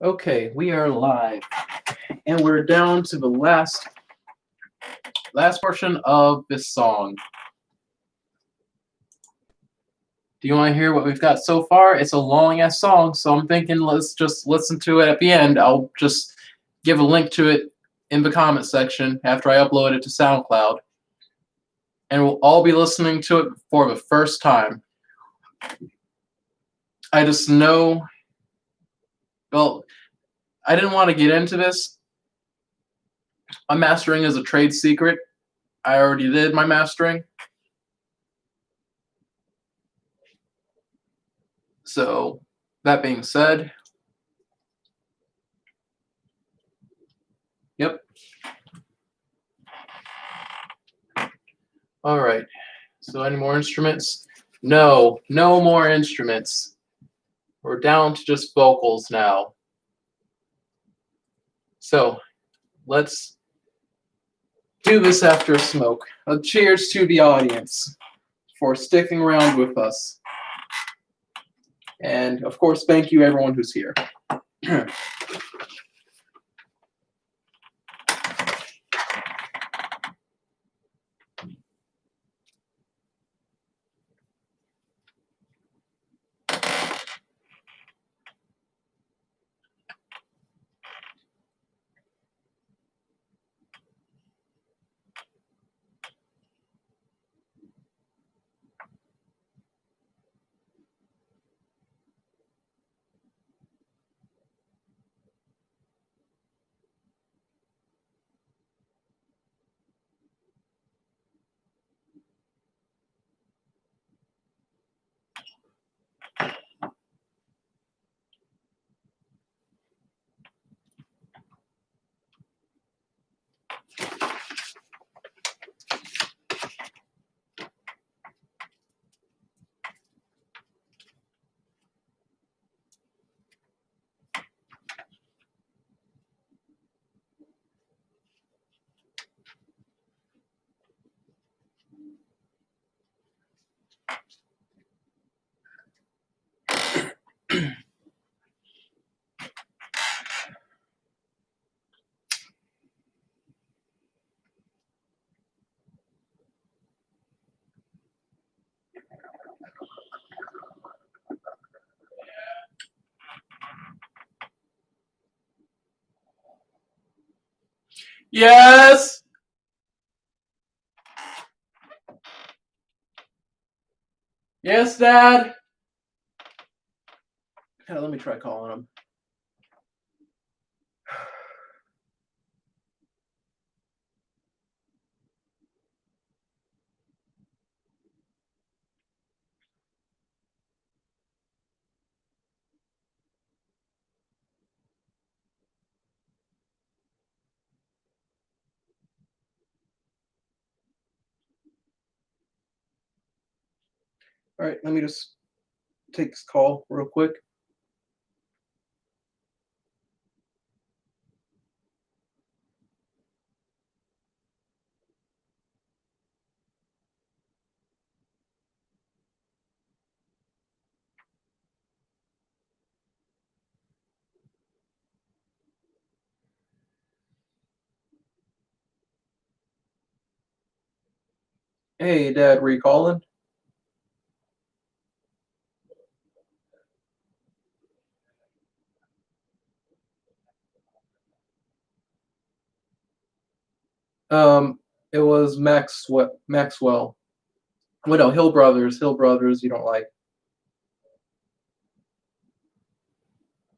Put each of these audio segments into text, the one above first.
Okay, we are live, and we're down to the last portion of this song. Do you want to hear what we've got so far? It's a long ass song, so I'm thinking let's just listen to it at the end. I'll just give a link to it in the comment section after I upload it to SoundCloud, and we'll all be listening to it for the first time. I just know, well, I didn't want to get into this. My mastering is a trade secret. I already did my mastering. So, that being said, yep. All right. So, any more instruments? No, no more instruments. We're down to just vocals now. So, let's do this after a smoke. A cheers to the audience for sticking around with us. And of course, thank you everyone who's here. Yes! Yes, Dad! Let me try calling him. All right, let me just take this call real quick. Hey, Dad, were you calling? It was Maxwell. Well, no, Hill Brothers. Hill Brothers, you don't like.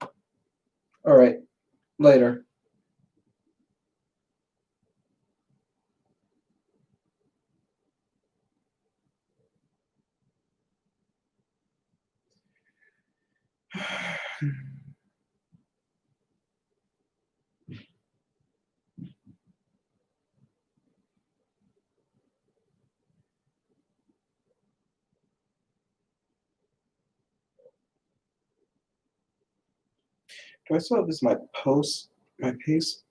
All right, later. Do I still have this my pace?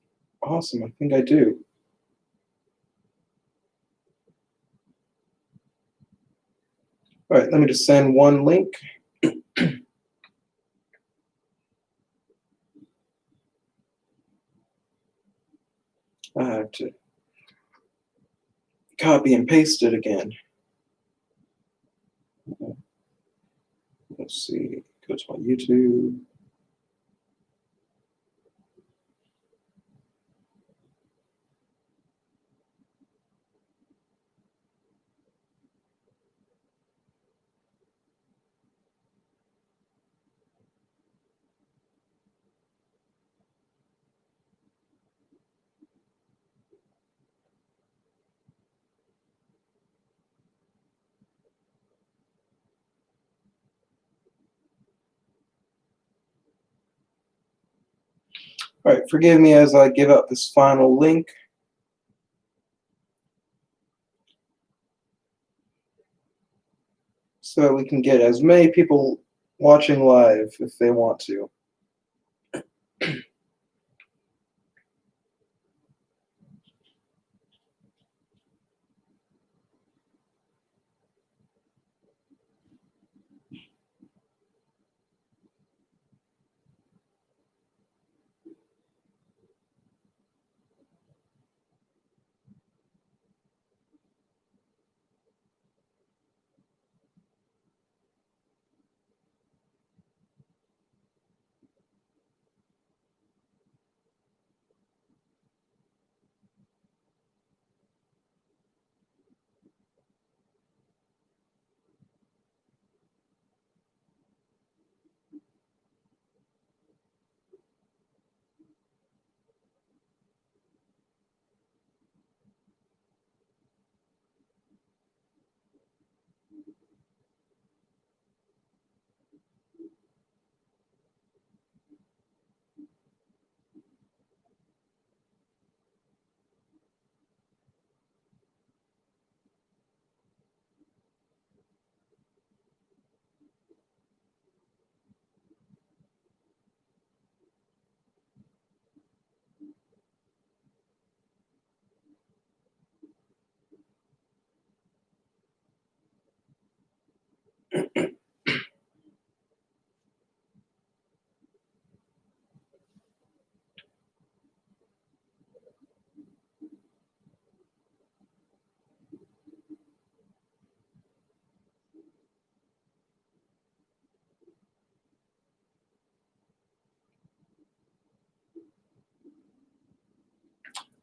Awesome, I think I do. All right, let me just send one link. I have to copy and paste it again. Let's see. Go to my YouTube. All right, forgive me as I give out this final link. So that we can get as many people watching live if they want to.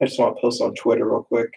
I just want to post on Twitter real quick.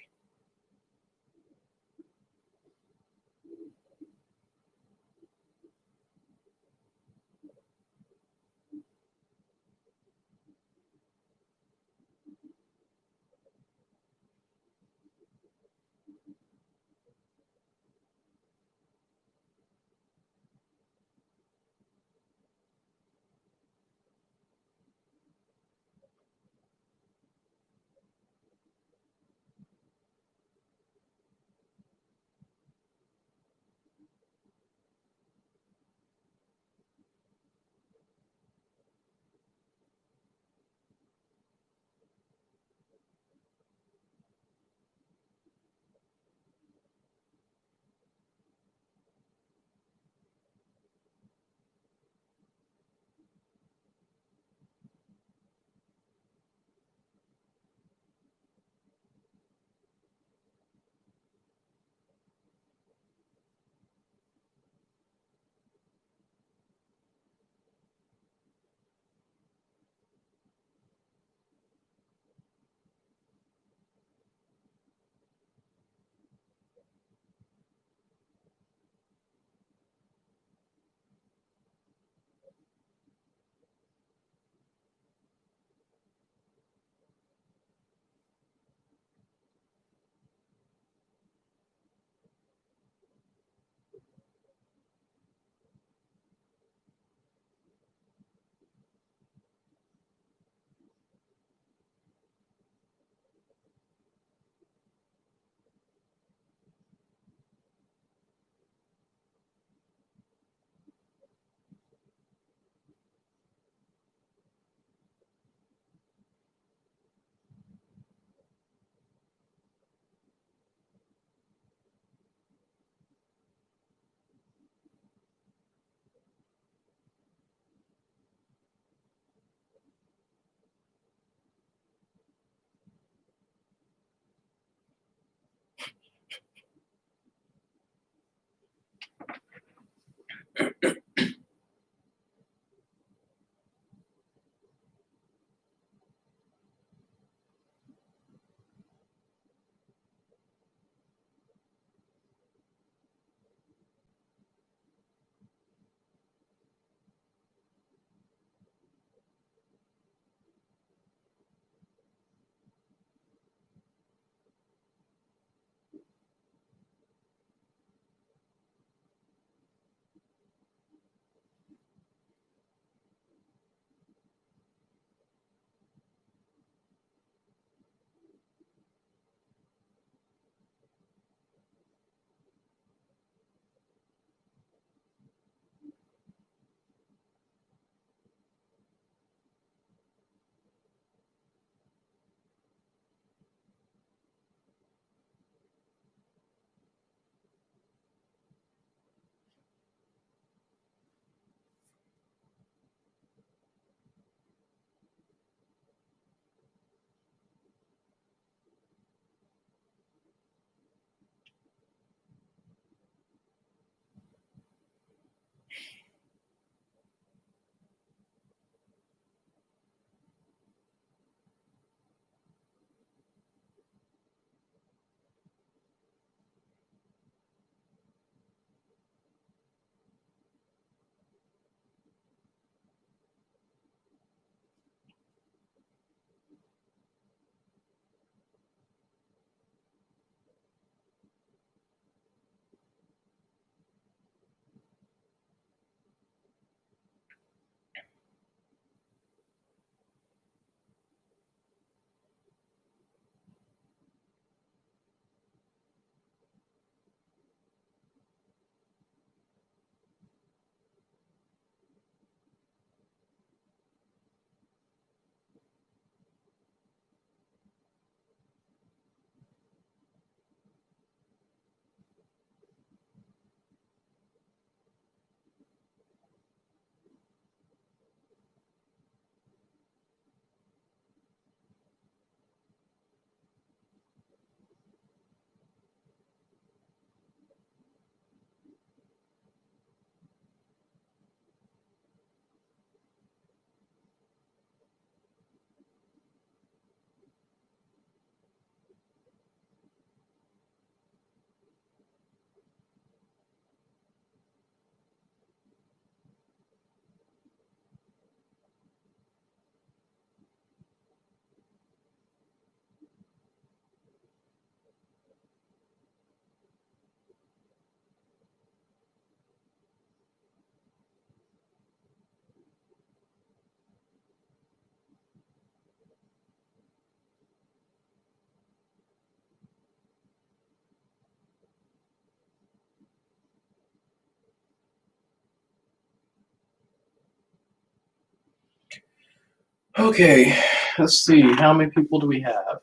Okay, let's see. How many people do we have?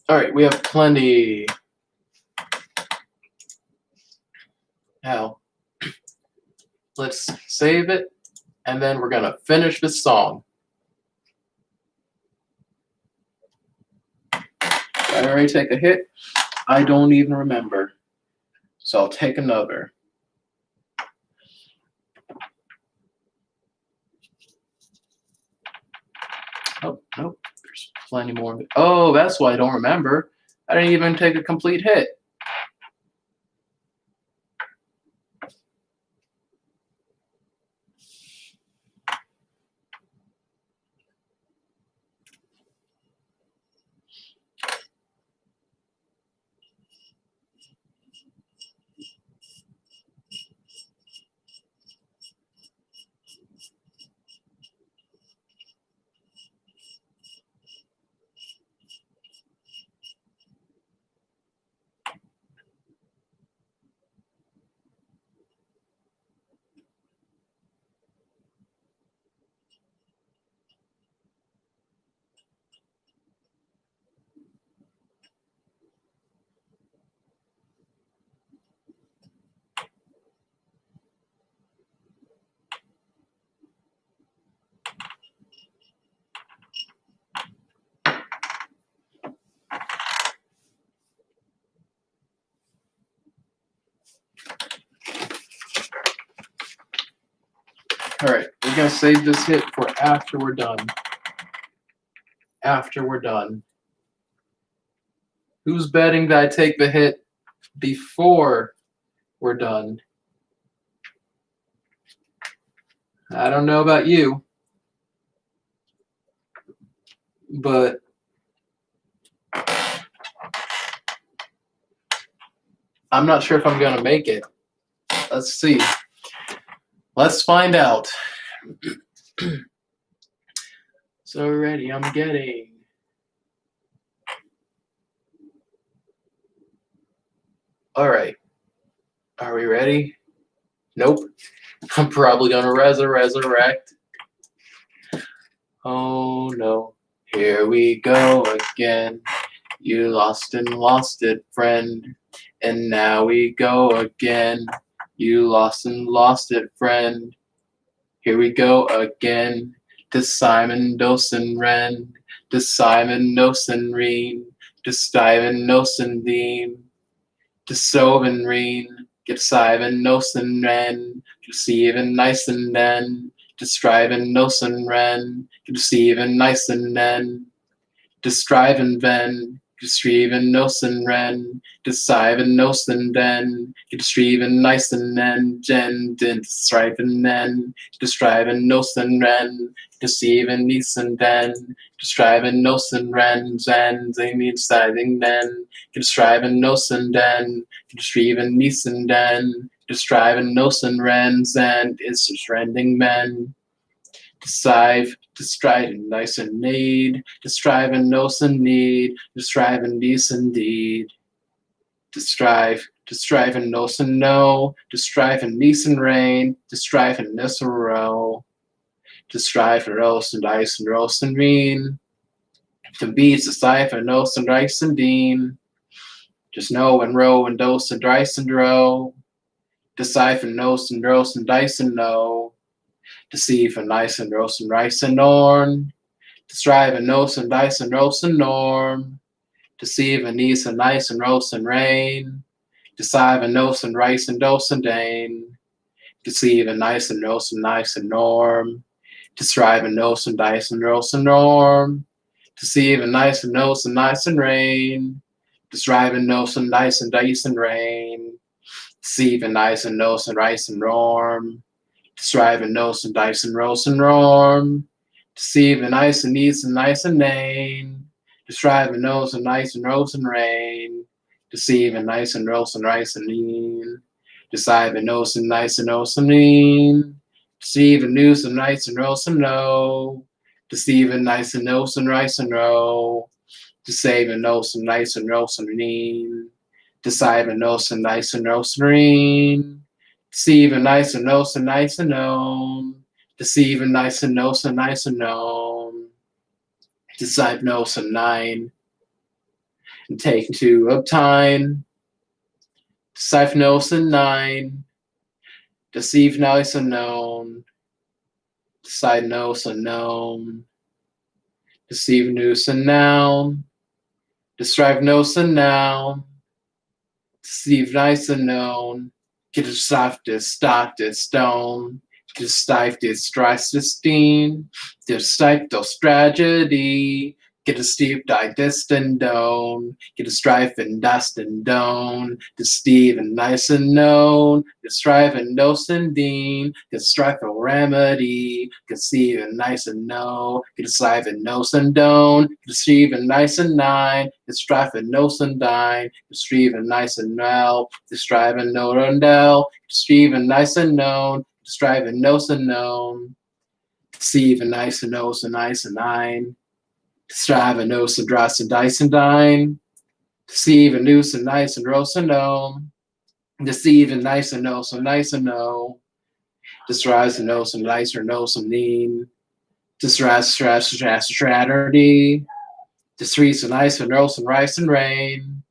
All right, we have plenty. Now, let's save it, and then we're gonna finish this song. Did I already take a hit? I don't even remember. So I'll take another. Oh, nope. There's plenty more. Oh, that's why I don't remember. I didn't even take a complete hit. Alright, we're gonna save this hit for after we're done. After we're done. Who's betting that I take the hit before we're done? I don't know about you, but I'm not sure if I'm gonna make it. Let's see. Let's find out. So ready, I'm getting. All right. Are we ready? Nope. I'm probably gonna resurrect. Oh no. Here we go again. You lost and lost it, friend. And now we go again. You lost and lost it, friend. Here we go again. To Simon Dosen Ren. To Simon Nosen Reen. To Steven Nosen Dean. To Soven Reen. Get Simon Nosen Ren. To Steven Nysen Den. To Striven Nosen Ren. To Steven Nysen Den. To Striven Ven. To Striven Nosen Ren. To Striven Nosen Den. To Striven Nysen Den. Jen. To Striven Den. To Striven Nosen Ren. To Steven Nysen Den. To Striven Nosen Ren. Zen. Zane Steven Den. To Striven Nosen Den. To Striven Nysen Den. To Striven Nosen Ren. Zen. Is Stranding Men. To strive and nice and need, to strive and know some need, to strive and be some deed, to strive and know some know, to strive and be some rain, to strive and miss a row, to strive and roast and dice and roast and mean, to be to strive and know some dice and dean, just know and row and dose and dice and row, to siphon nose and roast and dice and know. To sieve and nice and roast and rice and norn, to strive and nose and dice and roast and norm, to sieve and niece and nice and roast and rain, to sieve and nose and rice and dose and dane, to sieve and nice and roast and nice and norm, to strive and nose and dice and roast and norm, to sieve and nice and nose and nice and rain, to strive and nose and dice and dice and rain, to sieve and nice and nose and rice and norm, to strive and nose and dice and roast and norm, to sieve and ice and niece and nice and name, to strive and nose and nice and roast and rain, to sieve and nice and roast and rice and lean, to sieve and nose and nice and roast and lean, to sieve and noose and nice and roast and no, to sieve and nice and nose and rice and row, to save and nose and nice and roast and lean, to sieve and nose and nice and roast and lean, deceive and nice and know and nice and known. Deceive and nice and know and nice and known. Deceive know and nine. And take two of time. Deceive know and nine. Deceive nice and known. Decide know and known. Deceive noose and noun. Describe know and noun. Deceive nice and known. Get a softest, started stone, get a stiftest, stricestine, get a stiftos tragedy, get a steep distant dome, get a strife and dust and dome, to Steve and nice and known, get strife and dose and dean, get strife and remedy, get Steve and nice and know, get a strife and nose and don, get Steve and nice and nine, get strife and nose and dine, get Steve and nice and well, get strive and no rondell, get Steve and nice and known, get strive and nose and known, Steve and nice and nose and nice and nine. Strive and nose and dross and dice and dine. Deceive and noose and nice and roast and gnome. Deceive and nice and nose and nice and no. Distrise and nose and nice or nose and lean. Distress, strategy. Distrees and nice and roast and rice and rain.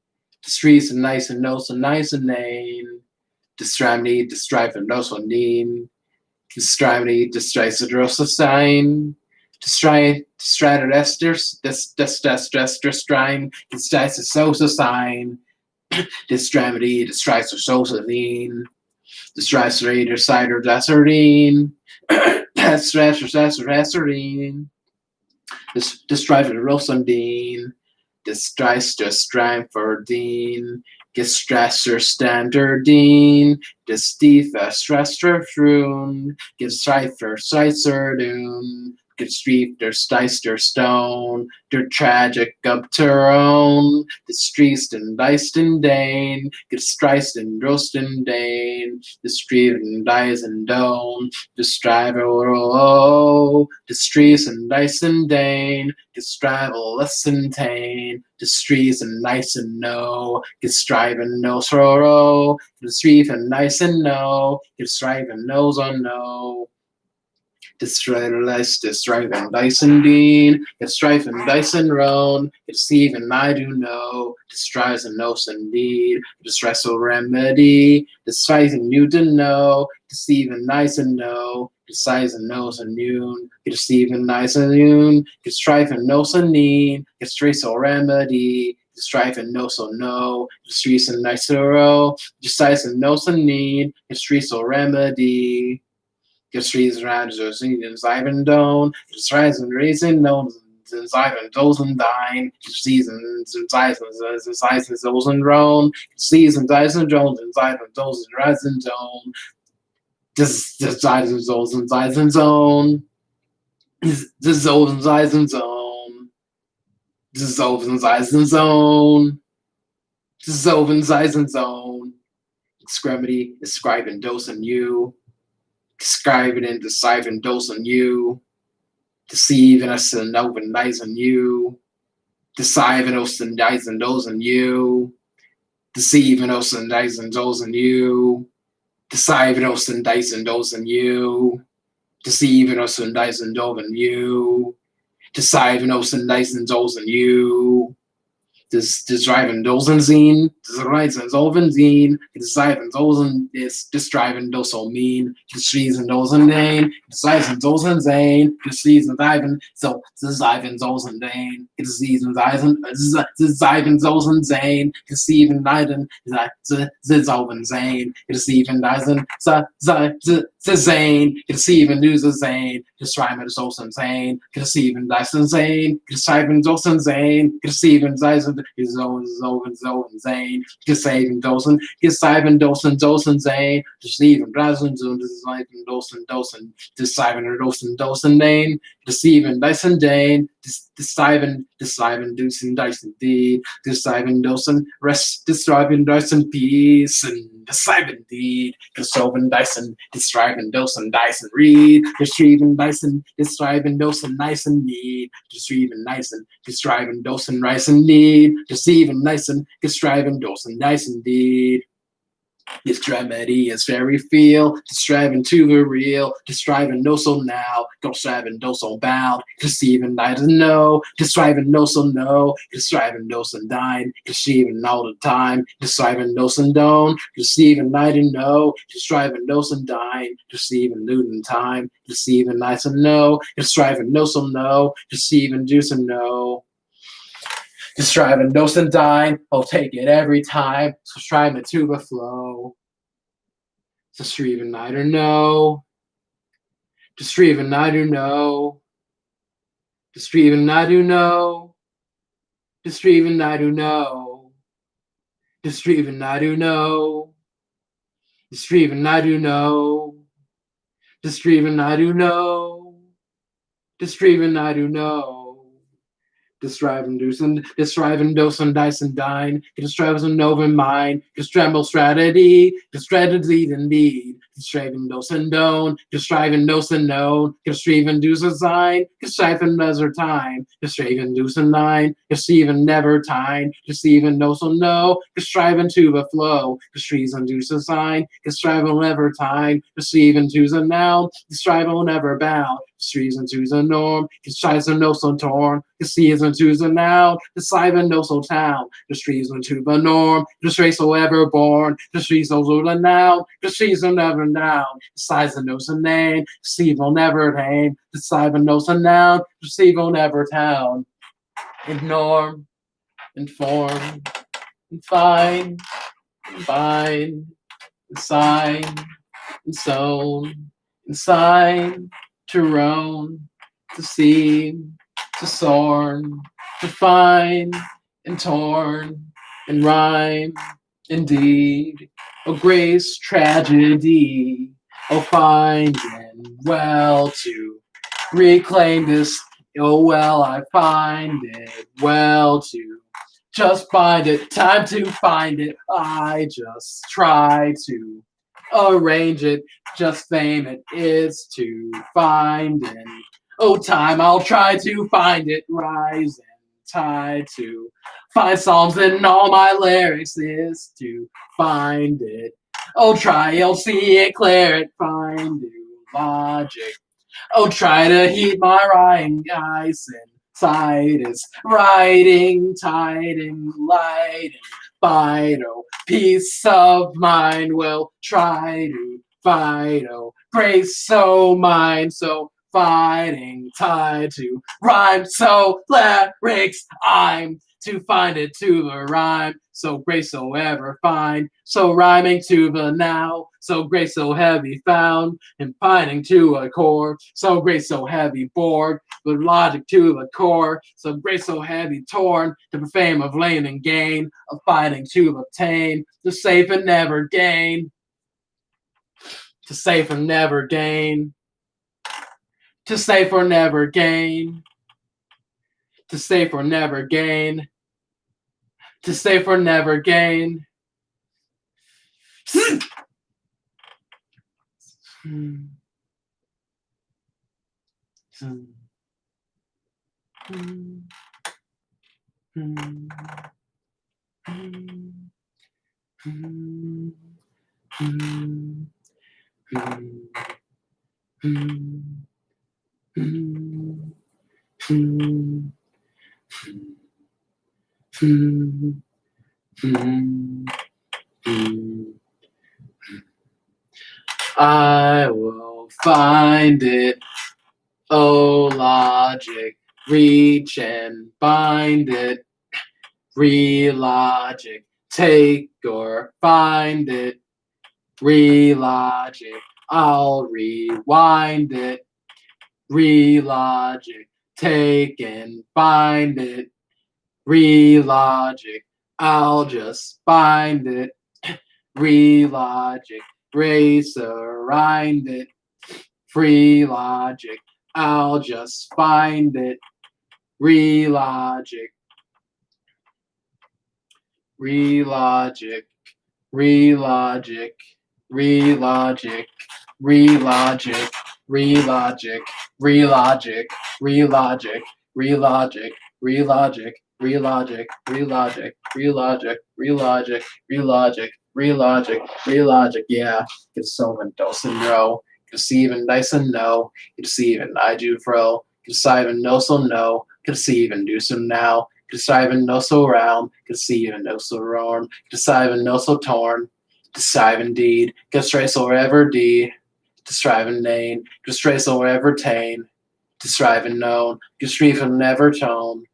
Distrees and nice and nose and nice and name. Distrimity, distrife and nose and lean. Distrimity, districe and roast and sign. Distrine, stratodesters, distrine, districe a social sign, distramity, districe a social lean, The Strasser cider Deserdine. Deserdine. The Striver Rosendine. The Streister Stramfordine. The Strasser Standardine. The Stifa Strasser Frun. The Strifer Streiserdune. The Streifter Steister Stone. Der tragic Gubteron, the Streisten Deisten Dane, the Streisten Drosten Dane, the Streven Dyson Don, the Striver, the Streisen Dyson Dane, the Strivel Lessentane, the Streisen Dyson No, the Striven No Sorrow, the Streven Dyson No, the Striven Nose on No. The Striven Dyson Dean, the Striven Dyson Roan, the Stephen I do know, the Striven Nos indeed, the Stressful Remedy, the Striven Newton know, the Stephen Dyson know, the Sizen Nos and Noon, the Stephen Dyson Noon, the Striven Nos and Neen, the Stressful Remedy, the Striven Nos and No, the Streisen Nicero, the Sizen Nos and Neen, the Stressful Remedy. Just reason around Josines Ivan Don, just rising raising known since Ivan Dozen Dine, seasons and sizes Dozen Roan, seasons Dyson Jones and Ivan Dozen Rising Zone, just Dyson Dozen Dyson Zone, this Dozen Dyson Zone, this Dozen Dyson Zone, this Dozen Dyson Zone, Extremity is scribing Dozen you. Describing and deciding those on you, deceiving us and open eyes on you, deceiving us and eyes and those on you, deceiving us and eyes and those on you, deceiving us and eyes and those on you, deceiving us and eyes and those on you, deceiving us and eyes and those on you. Das driving dozen zine, das reisen solven zine, das driving dozen is das driving doso mean, das reason dozen dane, das reisen dozen zane, das reason driving, so das driving dozen dane, das reason reisen, das driving dozen zane, das even leiden, das solven zane, das even leisen, the zane, das even do the zane, das driving dozen zane, das even leisen zane, das driving dozen zane, das even leisen, Zoven Zane, Gesaven Dosen, Gesaven Dosen Zane, Deceiven Brazen Zoon, Deceiven Dosen Dane, Deceiven Dyson Dane, Deceiven Dusen Dyson D, Deceiven Dosen, Rest Deceiven Dyson Peace, and Deceiven Deed, Desoven Dyson, Deceiven Dosen Dyson Reed, Deceiven Dyson, Deceiven Dosen Dyson Need, Deceiven Dyson, Deceiven Dosen Dyson Need, Deceiven Dyson, Deceiven Dosen Dyson Deed. This remedy is very feel, striving to the real, striving no so now, don't striving no so bound, deceiving I don't know, striving no so no, striving no so dine, deceiving all the time, striving no so don't, deceiving I don't know, striving no so dine, deceiving looting time, deceiving I so no, striving no so no, deceiving do so no. Just driving dose and dine, I'll take it every time. So striving to the flow. Just striving I don't know. Just striving I don't know. Just striving I don't know. Just striving I don't know. Just striving I don't know. Just striving I don't know. Just striving I don't know. Just striving I don't know. Describing Dosen Dyson Dine, Describing Nova Mine, Destremble Strategy, Strategies Indeed, Describing Dosen Don, Describing Dosen Known, Describing Dusen Sign, Describing Measure Time, Describing Dusen Nine, Describing Never Time, Describing Dosen No, Describing to the Flow, Describing Dusen Sign, Describing Never Time, Describing to the Noun, Describing Never Bound, Describing to the Norm, Describing No So Torn, Describing to the Noun, Describing No So Town, Describing to the Norm, Describing Ever Born, Describing to the Noun, Describing Never Noun, Describing No So Name, Describing Never Name, Describing No So Noun, Describing Never Town, and Norm, and Form, and Fine, and Bind, inside, and sown, inside, to roam, to see, to soar, to find, and torn, and rhyme, indeed. Oh, grace, tragedy, oh, find and well to reclaim this. Oh, well, I find it well to just find it. Time to find it. I just try to arrange it. Just fame it is to find it. Oh, time, I'll try to find it. Rise and tide to find psalms in all my lyrics is to find it. Oh, try, you'll see it, clear it, find new logic. Oh, try to heed my rhyme, guys, inside is writing, tiding, lighting, Fido, peace of mind will try to Fido, grace so mine, so fighting tide to rhyme, so lyrics I'm to find it to the rhyme, so grace so ever find, so rhyming to the now, so grace so heavy found, and finding to a core, so grace so heavy bored, with logic to the core, so grace so heavy torn, to the fame of lane and gain, of fighting to obtain, to save and never gain, to save and never gain, to save or never gain, to save or never gain, to save or never gain. I will find it, oh logic, reach and bind it, re-logic, take or find it, re-logic, I'll rewind it, re-logic, take and find it, re-logic, I'll just find it, re-logic, race around it, free logic, I'll just find it, re-logic, re-logic, re-logic, re-logic, re-logic, re-logic, re-logic, re-logic, re-logic, re-logic, re-logic, re-logic, re-logic, re-logic, re-logic, re-logic, re-logic, yeah. It's so Mendoza, no. Conceive and Dyson, no. Conceive and I do fro. Conceive and no so no. Conceive and do so now. Conceive and no so round. Conceive and no so round. Conceive and no so torn. Deceive indeed. Constrain so ever d. Destrive and nain. Constrain so ever tain. Destrive and known. Constrive and never tone.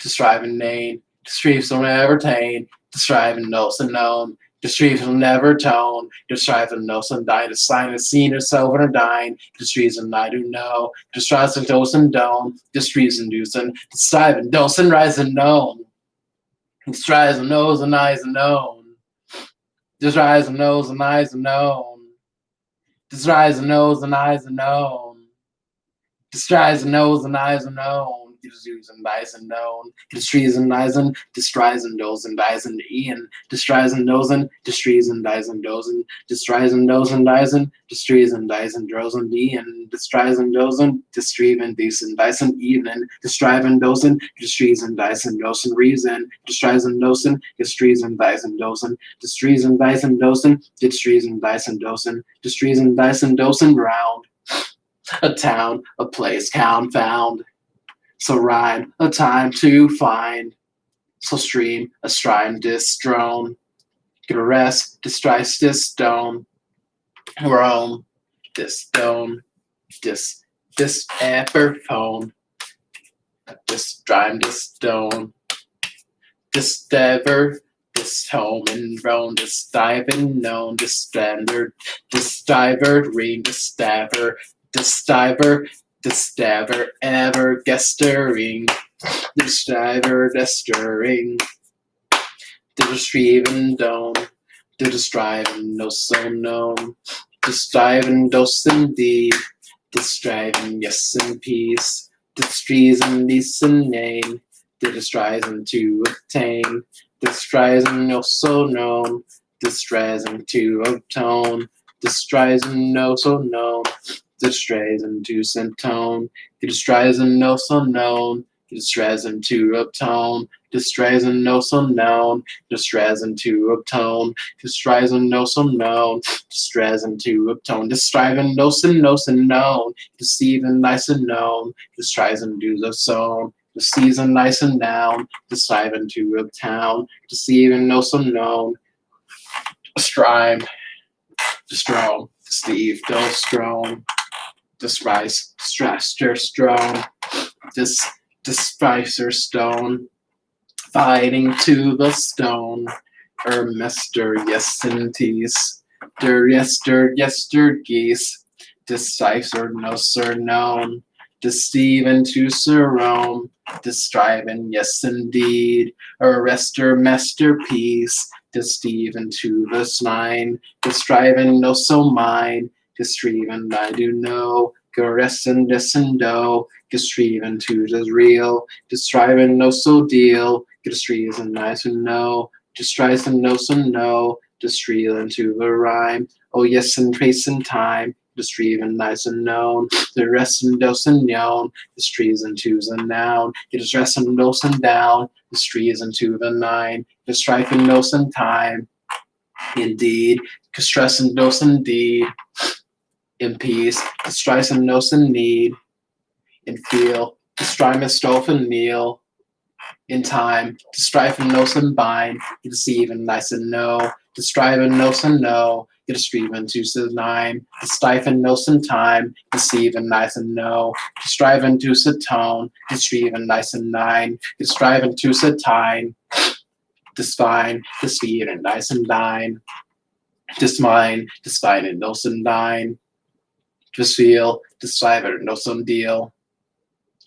Destrive and nain. Destrive so never tain. Destrive and no so known. Destrive and never tone. Destrive and no so dine. To sign a scene of silver and dine. Destrive and I do know. Destrive and dose and don't. Destrive and do and destrive and dose and rise and known. Destrive and nose and eyes and known. Destrive and nose and eyes and known. Destrive and nose and eyes and known. Destrive and nose and eyes and known. Destrive and dies and known. Destrive and dies and destrives and does and dies and Ian. Destrives and knows and destrives and dies and does and destrives and knows and dies and destrives and dies and drows and Ian. Destrives and does and destrive and dies and dies and even. Destrive and does and destrives and dies and does and reason. Destrives and does and destrives and dies and does and destrives and dies and does and destrives and dies and does and destrives and dies and does and round. A town, a place confound. So rhyme, a time to find. So stream, a shrine distrone. Get a rest, districe, distone. Rome, distone, this epiphone. Distrime, distone. Distever, this home and roam, this diving known, this standard, this diver, ring, this stabber, ever gestering, this diver, destering, the striven dome, the striving no so known, the striving dos indeed, the striving yes in peace, the striving decent name, the striving to obtain, the striving no so known, the striving to obtone, the striving no so known, the striving to centone, the striving no so known, the striving to obtone, the striving no so known, the striving to obtone, the striving no so known, the striving to obtone, the striving no so known, deceiving nice and known, the striving do the so. The season nice and down, the striving to uptown, deceiving no so known, strive, the strong, Steve, the strong, the spice, straster strong, this despicer stone, fighting to the stone, Mr. Yesenties, yester geese, decipher no sir known, deceiving to surround, the striving, yes indeed, arrester masterpiece, the Stephen to the swine, the striving no so mine, the striven I do know, caressing descendo, the striven to the real, the striving no so deal, the striven I to know, the striving no so know, the striven to the rhyme, oh yes and trace in time, the striven nice and known, the rest and dose and known, the streets and twos and noun, it is rest and dose and down, the streets and two the nine, the strife and dose and time, indeed, the stress and dose indeed, in peace, the strife and dose and need, in feel, the strive and stove and kneel, in time, the strife and dose and bind, the deceive and nice and know, the strive and dose and know, the strive and two to nine, the strife and dose and time, deceive and nice and know, the strive and two to tone, the strive and nice and nine, the strive and two to time, the spine, the speed and nice and dine, the spine and dose and dine, just feel, the strive and dose and deal,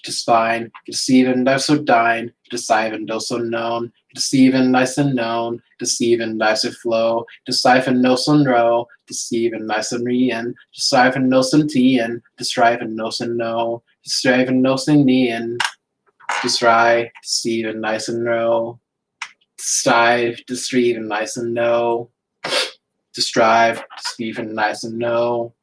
just fine, deceive and nice or dine, deceive and dose unknown, deceive and nice and known, deceive and nice and flow, deceive and no sun row, deceive and nice and rean, deceive and no sun tian, destrive and no sun no, destrive and no sun nian, destry, deceive and nice and row, strive, destrive and nice and no, destrive, deceive and nice and no,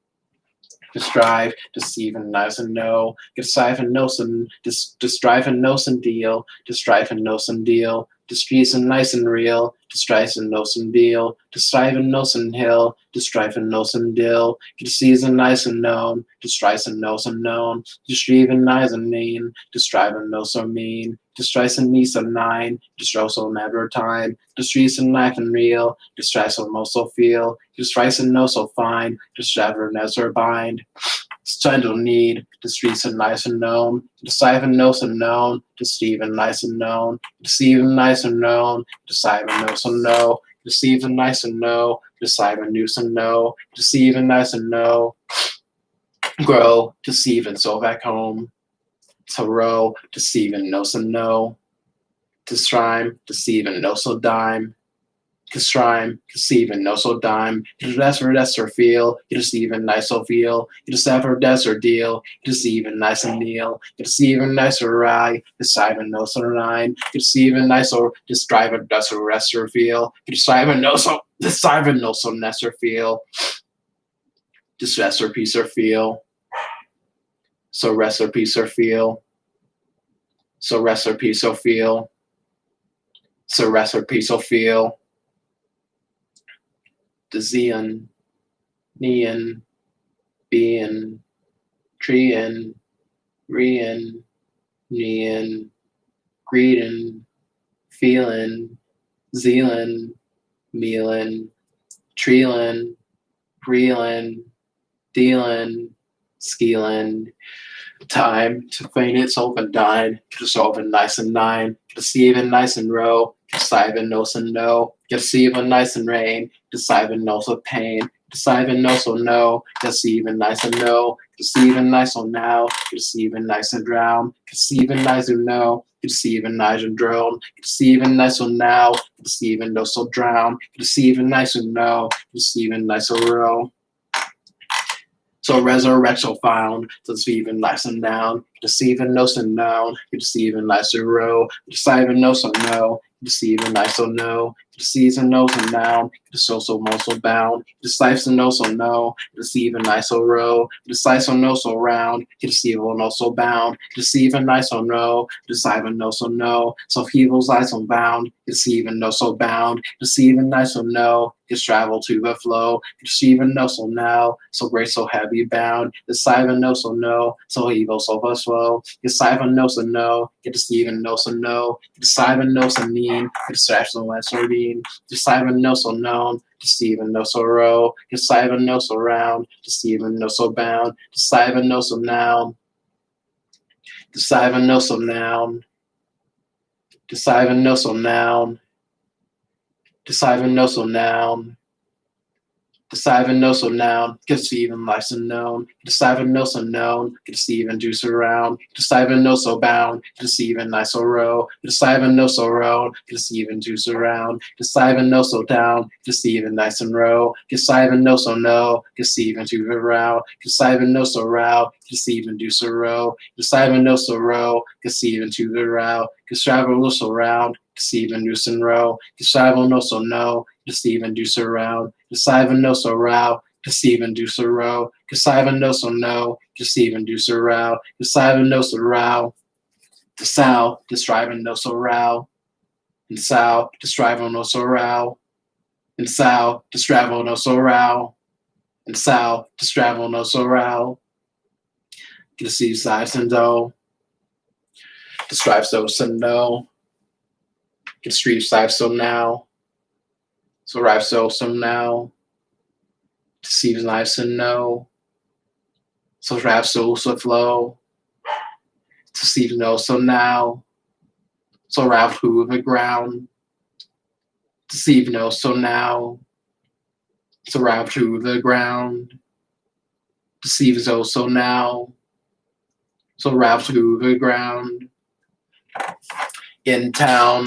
to strive, deceive and nice and know, strive and know some, to strive and know some deal, to strive and know some deal, to strive and nice and real, to strive and know some deal, to strive and know some hill, to strive and know some dill, to seize and nice and known, to strive and know some known, to strive and nice and mean, to strive and know so mean, to strive and me some nine, to strive so never time, to strive and knife and real, to strive so most so feel, to strive and know so fine, to strive and never bind. Strandle need, to streets and nice and known, to strive and know some known, to Steve and nice and known, to Steve and nice and known, to strive and know some know, to Steve and nice and know, to strive and do some know, to Steve and nice and know, grow, to Steve and so back home, to row, to Steve and know some know, to strime, to Steve and know so dime, to strime, to Steve and know so dime, to that's or feel, to Steve and nice or feel, to sever des or deal, to Steve and nice and kneel, to Steve and nice or rye, to Steve and know so nine, to Steve and nice or to strive and does or rest or feel, to strive and know so, to strive and know so nest or feel, to stress or peace or feel, so rest or peace or feel, so rest or peace or feel, so rest or peace or feel, the Zeon, Neon, Being, Treein, Rian, Neon, Greedin, Feelin, Zealand, Mealin, Treelin, Reelin, Dealin, Skeelin, time to feign it's open dine, to solve nice and nine, to see even nice and row, Decide no so no. Deceive nice and rain. Decide no so pain. Deceive no so no. Deceive nice and no. Deceive nice so now. Deceive nice and drown. Deceive nice and no. Deceive nice and drone. Deceive nice so now. Deceive no so drown. Deceive nice and no. Deceive nice so row. So resurrect so found, deceiving nice and down, deceiving no so noun, deceiving nice so row, deceiving no so no, deceiving nice so no, deceiving no so noun, so bound, decisive no so no, deceiving nice so row, decisive no so round, deceiving no so bound, deceiving nice so no, deceiving no so evils I so bound, deceiving no so bound, deceiving nice so no, travel to the flow, deceiving no so now, so great so heavy bound, deceiving no so evil so slow, deceiving no so no, deceiving no so no, deceiving no so mean, distraction less sardine, deceiving no so known, deceiving no so row, deceiving no so round, deceiving no so bound, deceiving no so noun, deceiving no so noun, deceiving no so noun, deceiving no so noun, deceiving no so noun, deceiving life so known, deceiving no so known, deceiving juice around, deceiving no so bound, deceiving nice so row, deceiving no so row, deceiving juice around, deceiving no so down, deceiving nice and row, deceiving no so no, deceiving to the row, deceiving no so row, deceiving juice a row, deceiving no so row, deceiving to the row, deceiving no so round, deceiving juice and row, deceiving no so no, deceiving juice around, deceiving no so row, deceiving juice a row, deceiving no so no, deceiving juice a row, deceiving no so row, the sow, deceiving no so row, and sow, deceiving no so row, and sow, deceiving no so row, and sow, deceiving no so row, deceive size and do, describe so no, deceive size so now, so arrive so now, deceives nice and no, so arrive so flow, deceive no so now, so arrive who the ground, deceive no so now, so arrive to the ground, deceives no so now, so arrive to the ground. In town,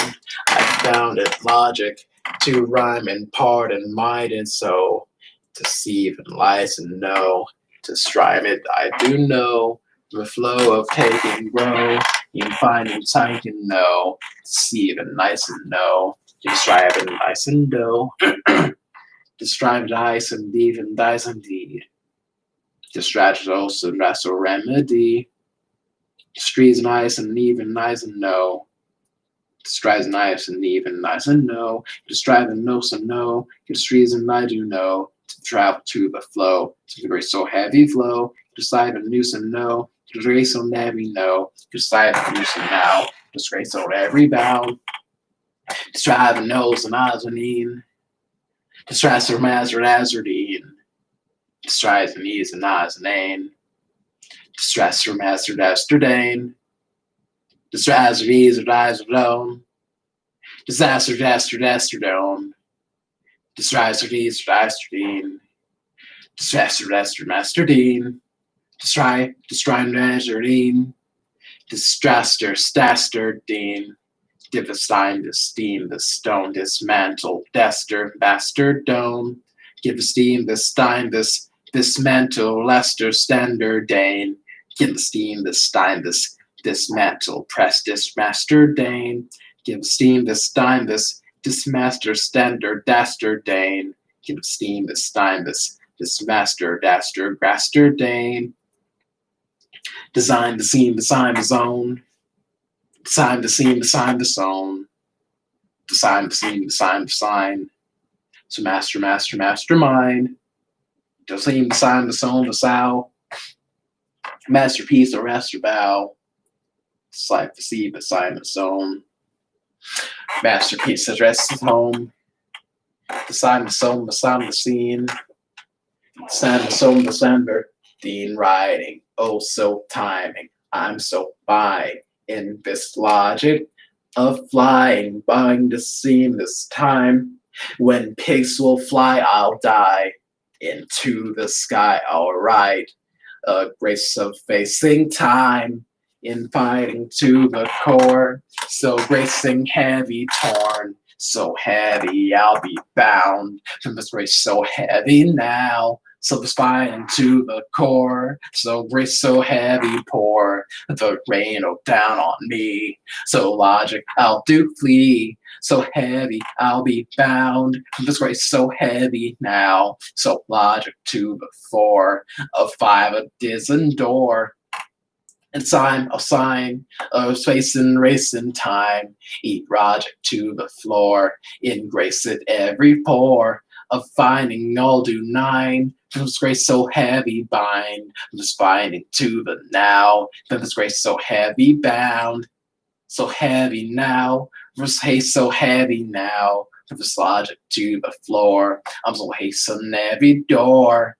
I found it logic to rhyme in part and might and so, deceive and lies and know, to strive it I do know, the flow of take and grow, you find and tight and know, deceive and nice and know, you strive and nice and do, to strive dice and leave and dice indeed, to stretch also wrestle remedy, streets nice and even nice and know, strives nice and even nice and no, to strive and know so no, to streets and I do know, to travel to the flow, to the great so heavy flow, to side and noose and no, to race so navy no, to side and noose and now, to straight so every bound, to strive and nose and Azanine, to stress or master Azardine, to strives and ease and Azanane, to stress or master Dastardane, disaster ease or dies alone, disaster dastardone, disaster ease or dastardine, disaster masterdine, destroy dastardine, distraster stastardine, divestein the stone, dismantle, dester, bastard dome, give esteem the stein, this dismantle, Lester standard dane, give esteem the stein, this dismantle, press dismaster dane, give steam this stein, this dismaster standard daster dane, give steam this stein, this dismaster daster graster dane, design the scene, design the zone, design the scene, design the zone, design the scene, design the sign, so mastermind, design the zone, the sow, masterpiece or master bow, Slight the sea beside the zone. Masterpiece that rests at home. Beside the zone, beside the scene. Beside the zone, December. Dean writing. Oh, so timing. I'm so by in this logic. of flying, buying the seam this time. When pigs will fly, I'll die. Into the sky, I'll ride. A grace of facing time. In fighting to the core. So gracing heavy torn. So heavy, I'll be bound. From this race so heavy now. So the spine into the core. So grace so heavy pour. The rain down on me. So logic, I'll do flee. So heavy, I'll be bound. From this race so heavy now. So logic to the four. Of five, a distant door. And sign, a sign of space and race and time. Eat logic to the floor. Embrace it every pore. Of finding all do nine. From this grace so heavy bind. From the spine to the now. From this grace so heavy bound. So heavy now. From this haste so heavy now. From this logic to the floor. I'm so hasten every door.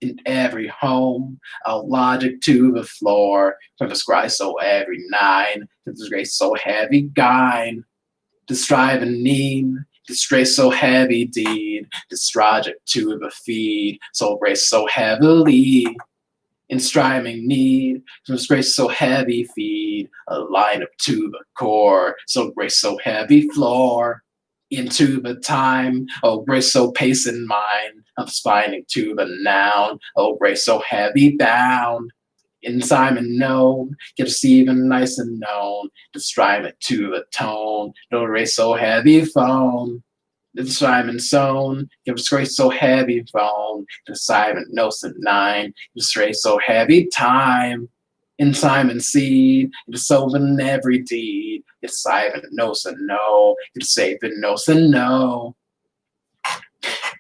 In every home, I'll logic to the floor. From the sky so every nine. From this grace so heavy gine. To strive and need. Disgrace so heavy deed. Distragic to the feed. So grace so heavily. In striving need. From this grace so heavy feed. A line up to the core. So grace so heavy floor. Into the time, oh grace so pace in mind, I'm spinning to the noun, oh grace so heavy bound, in time and known, get even nice and known, to strive it to the tone, no grace so heavy phone, the Simon Zone, gives grace so heavy phone, the Simon Notes at nine, gives grace so heavy time. In Simon seed, it's open every deed. It's Simon knows and no. It's safe and knows and no.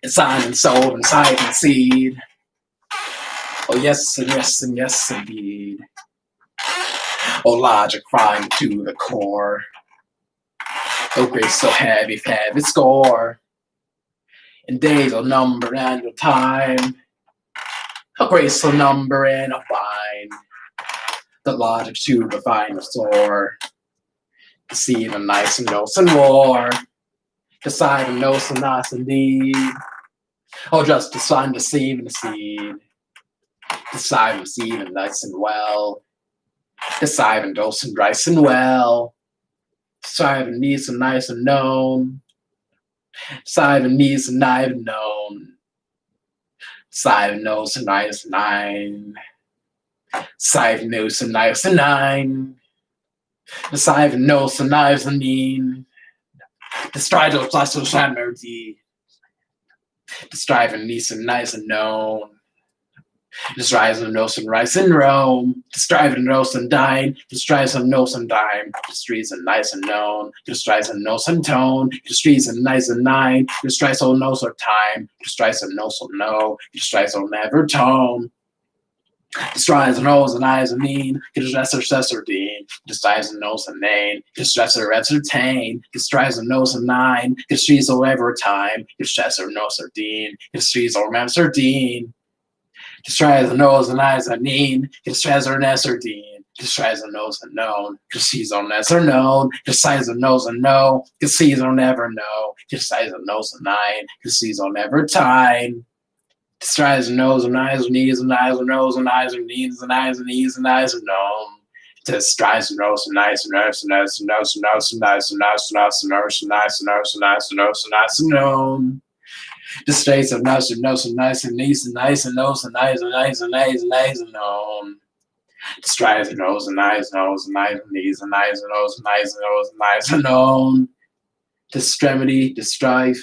It's Simon soul and Simon seed. Oh yes and yes and yes indeed. Oh logic crying to the core. Oh grace so heavy score. And days will number and your time. Oh grace so number and a bind. The logic to the final soar. Deceive and nice and no and war. Decide and no and nice indeed. Oh, just decide, deceive and deceive. Decide and deceive and nice and well. Decide and dose and rice and well. Decide and needs and nice and known. Decide and needs and nice and known. Decide and knows and nice and nine. Decide knows and nice and nine. Decide knows and nice and nine. The stride of plus of energy. The strive and needs and nice and known. The strive and knows and rise in Rome. The strive and knows and dine. The strives and knows and dime. The streets and nice and known. The strives and knows and tone. The streets and nice and nine. The strives all knows or time. The strives and knows or know. The strives all never tone. The strives and knows and eyes and mean. The stressor dean. The strives and knows and name. The stressor ascertain. The strives and knows and nine. The streets all ever time. The stressor knows or dean. The streets all master dean. The strives and knows and eyes and mean. The stressor nesser dean. The strives and knows and known. The sees on nesser known. The size and knows and know. The sees on never know. The size and knows and nine. The sees on never time. The strives and knows and eyes and knees and eyes and nose and eyes and knees and eyes and knees and eyes and known. To strives and knows and eyes and nose and eyes and nose and nose and eyes and nose and nose and nose and eyes and nose and eyes and nose and eyes and known. The states of nose and nose and eyes and knees and eyes and nose and eyes and eyes and eyes and eyes and known. The strives and nose and eyes and nose and eyes and knees and eyes and nose and eyes and nose and eyes and known. The extremity, the strife,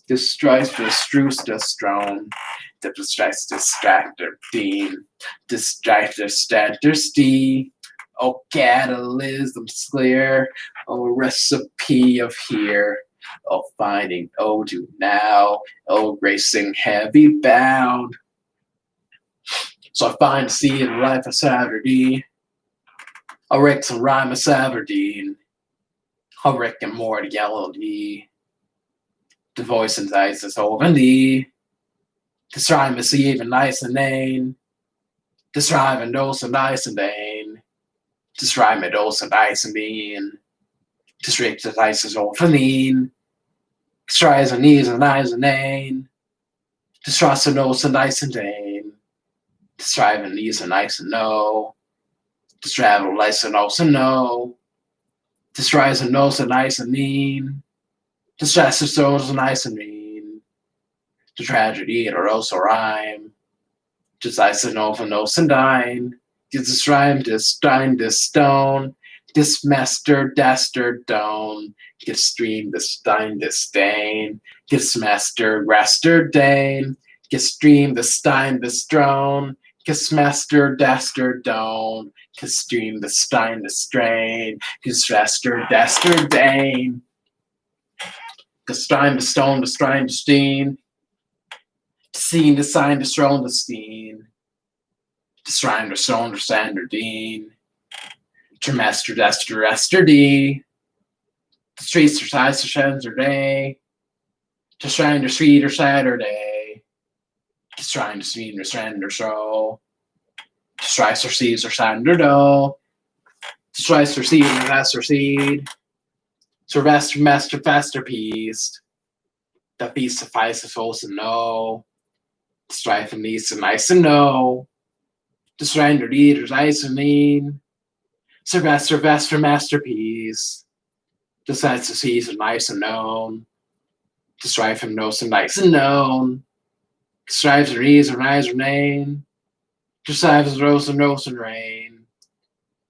the strife, the struce, the strone. The strife, distractor, dean. The strife, the stander, stee. Oh, catalysm's clear. Oh, recipe of here. Oh, finding, oh, do now. Oh, racing heavy bound. So I find seed in life of Saturday. I Rick some rhyme of Saverdeen. I Rick and Morty yellow D. The voice and dice is over thee. The strive to see even nice and nain. The strive and dose and nice and vain. The strive and dose and nice and mean. To strip the ices off and lean. Tries and knees and eyes and ain. To strass and nose and ice and dane. To strive and knees and ice and no. To straddle ice and nose and no. To strive and nose and ice and lean. To stress the souls and ice and mean. To tragedy or also rhyme. Just ice and over nose and dine. This rhyme, this dine, this stone. This master, dastard, don. Get stream, this dine, this stain. Get master, raster, dane. Get stream, this dine, this drone. Get master, dastard, don. Get stream, this stein, this strain. Get raster, dastard, dane. Get stein, the stone, the strine, the steen. The scene, the sign, the throne, the steen. The shrine, the stone, the sand, the dean. Trimester, Dester, Esther D. The streets are size to shines or day. To shrine to street or Saturday. To shrine to sweet or strand or so. To strice or seas or sand or dough. To strice or seed or vest or seed. Sylvester, master, faster piece. The feast suffices false and no. To strife and needs and nice and no. To shrine or eaters, ice and lean. Sylvester, Vester, masterpiece. Decides to seize and nice and known. To strive and know some nice and known. To strives and ease and rise and name. To strive and rose and rose and rain.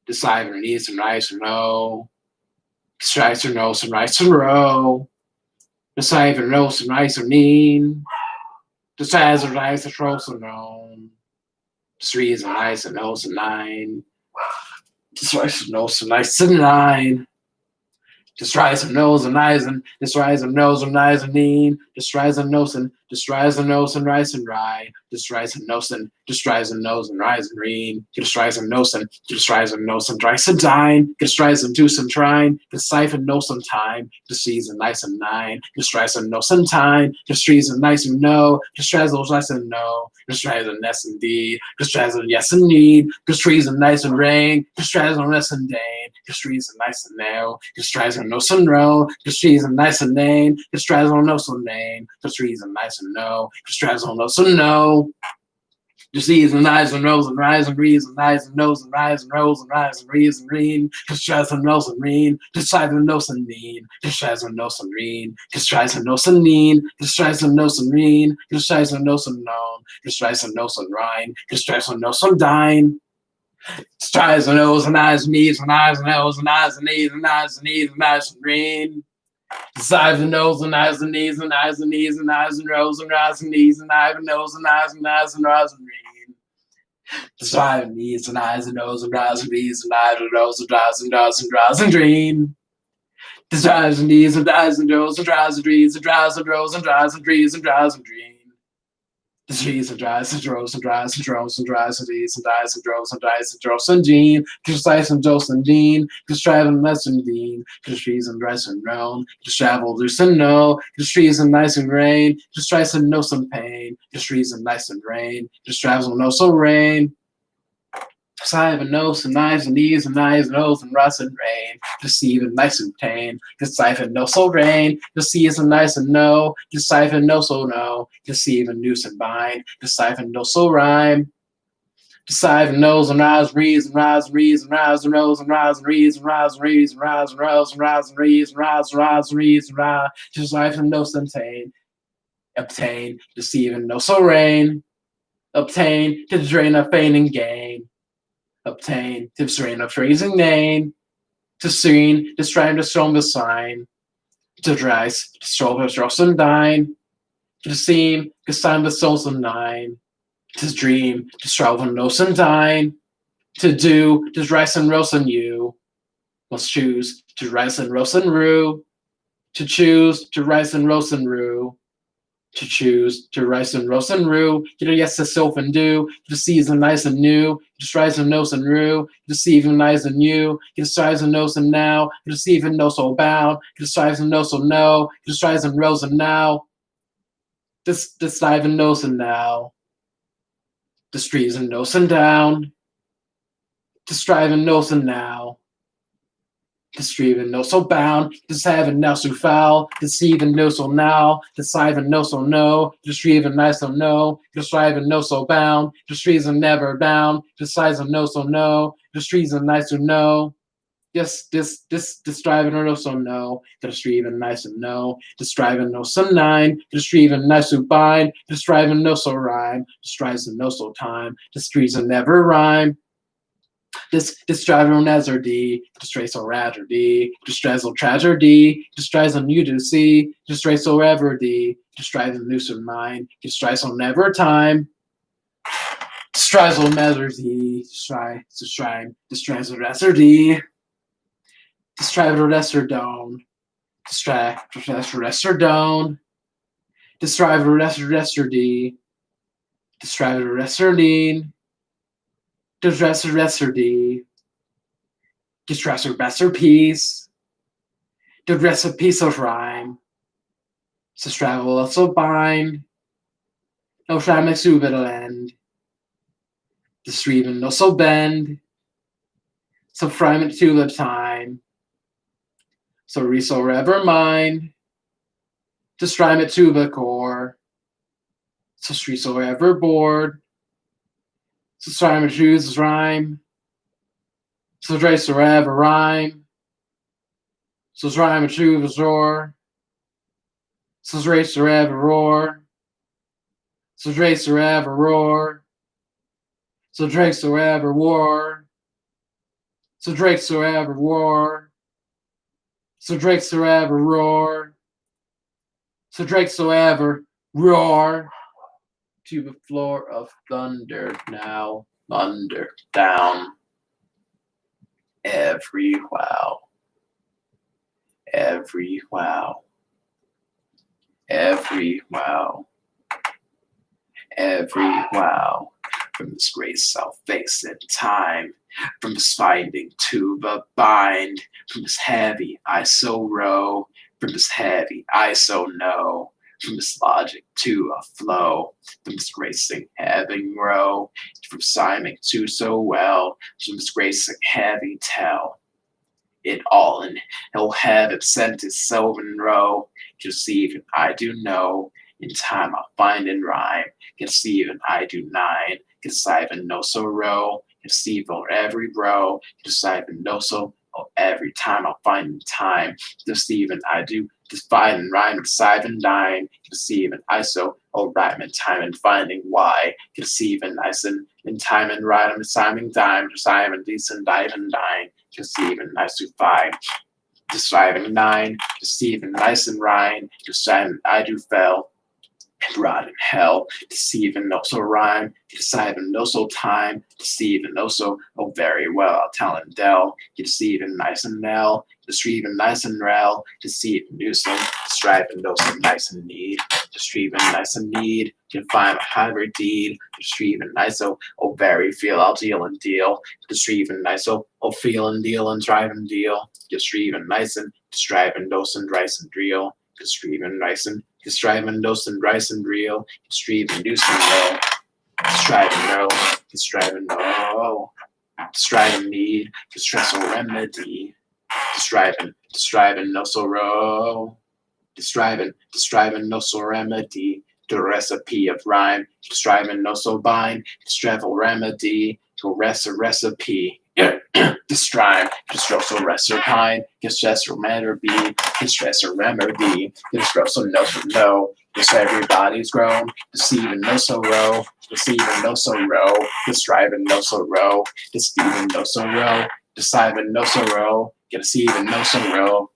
To strive and ease and rise and know. To strive and nose and rise and row. To strive and nose and rise and mean. To strive and rise and rose and known. To strive and rise and nose and nine. Just rise and nose and nice and nine. Just rise and nose and eyes and just rise and nose and eyes and nine. Just rise and nose and just rise and nose and rise and rye. Just rise and nose and just rise and nose and rise and reen. Just rise and nose and just rise and nose and rise and dine. Just rise and do some trine. Just siphon nose and time. Just seize and nice and nine. Just rise and nose and time. Just trees and nice and no. Just rise and nice and no. Just rise and yes and d. Just rise and yes and need. Just trees and nice and rain. Just rise and yes and dane. Just trees and nice and no. Just rise and no and row. Just trees and nice and name. Just rise and no and name. Just trees and nice and no. Just rise and no and no. Just ease and eyes and nose and rise and rees and eyes and nose and rise and rose and rise and rees and reen. Just rise and nose and reen. Just rise and nose and lean. Just rise and nose and reen. Just rise and nose and lean. Just rise and nose and reen. Just rise and nose and known. Just rise and nose and rhyme. Just rise and nose and dine. Just rise and nose and eyes and knees and eyes and nose and eyes and knees and eyes and knees and eyes and green. Just eyes and nose and eyes and knees and eyes and knees and eyes and rose and eyes and knees and eyes and nose and eyes and eyes and eyes and green. Just eyes and knees and eyes and nose and eyes and knees and eyes and nose and eyes and eyes and eyes and green. Just eyes and knees and eyes and nose and eyes and trees and eyes and rose and eyes and trees and eyes and green. The trees and dries and droves and dries and droves and dries and dees and dies and droves and dies and droves and Jean, just dice and dose and dean, just drive and less and dean, just trees and dress and roan, just travel loose and no, just trees and nice and rain, just tries and know some pain, just trees and nice and rain, just travels and know so rain. Just I have a nose and eyes and knees and eyes and nose and rust and rain. Just see even nice and pain. Just siphon no so rain. Just see isn't nice and no. Just siphon no so no. Just see even noose and bind. Just siphon no so rhyme. Just siphon nose and rise and rees and rise and rees and rise and rose and rise and rees and rise and rees and rise and rose and rise and rees and rise and rise and rees and rise. Just siphon no obtain. Obtain. Just even no so rain. Obtain to drain of pain and gain. Obtain, to strain of phrasing name, to seen, to strive, to strong, the sign, to dries, to stroll, to roast and dine, to seem, to sign the souls and nine, to dream, to strive and nose and dine, to do, to rise and roast and you, must choose, to rise and roast and rue, to choose, to rise and roast and rue, to choose, to rise and roast and rue, get a yes to self and do, to season nice and new, to rise and nose and rue, to see even nice and new, to strive and nose and now, to see even no so bound, to strive and nose so no, to strive and rose and now, to strive and nose and now, to strive and nose and down, to strive and nose and now, Deceiving no so bound, deceiving no so foul, deceiving no so now, deceiving no so no, deceiving nice so no, deceiving no so bound, deceiving never bound, deceiving no so no, deceiving nice so no. This driving or no so no, this driving nice and no, this driving no so nine, this driving nice to bind, this driving no so rhyme, this driving no so time, this driving never rhyme. This driver on Ezra D, distrace or rather D, distress or tragedy, distress on you to see, distrace or ever D, distress on loose of mind, distress on never time, distress on measure D, distress or lesser D, distress or lesser down, distract or lesser down, distress or lesser D, distress or lesser D, distress or lesser D, distress or lesser peace, the rest of piece of rhyme, so travel also bind, no time makes you it'll end, the stream and also bend, so fragment to the time, so reso ever mind, to strime it to the core, so street so ever bored, so strime it choose rhyme, so trace or ever rhyme, so rhyme it to the roar, so race or ever roar, so race or ever roar, so Drake's forever war, so Drake's forever war, so Drake's forever roar, so Drake's forever roar, to the floor of thunder now, thunder down, every wow, every wow, every wow, every wow. From this grace I'll face in time, from this finding to the bind, from this heavy I so row, from this heavy I so know, from this logic to a flow, from this gracing having row, from siming to so well, from this gracing heavy tell. It all in he'll have it sent his sylvan row, just even I do know, in time I'll find in rhyme, guess even I do nine, guess even no so row, guess even every bro, guess even no so every time I'll find in time, guess even I do just find and rhyme, guess even nine, guess even I so rhyme in time and finding why, guess even I in time and rhyme and siming time, just even decent dive and dine, just even nice to find. Just driving nine, just even nice and rhyme, just I do fell and rot in hell, deceiving no so rhyme, deceiving no so time, deceiving no so very well, I'll tell and Dell, deceiving nice and Nell, deceiving nice and Rel, deceiving Newsom, striving no so nice and need, deceiving nice and need, can find a hybrid deed, deceiving nice so very feel, I'll deal and deal, deceiving nice so feel and deal and drive and deal, deceiving nice and striving dose and rice and deal, deceiving nice and striving dose and rice and real, striving deuce and no, striving no, striving no, striving need, distress or remedy, striving no so row, striving no so remedy, the recipe of rhyme, striving no so bind, stravel remedy, to rest a recipe. The strive, distress or rest or pine, distress or matter be, distress or remedy, distress or no so no, just everybody's grown, deceiving no so row, deceiving no so row, destriving no so row, deceiving no so row, deciding no so row, deceiving no so row,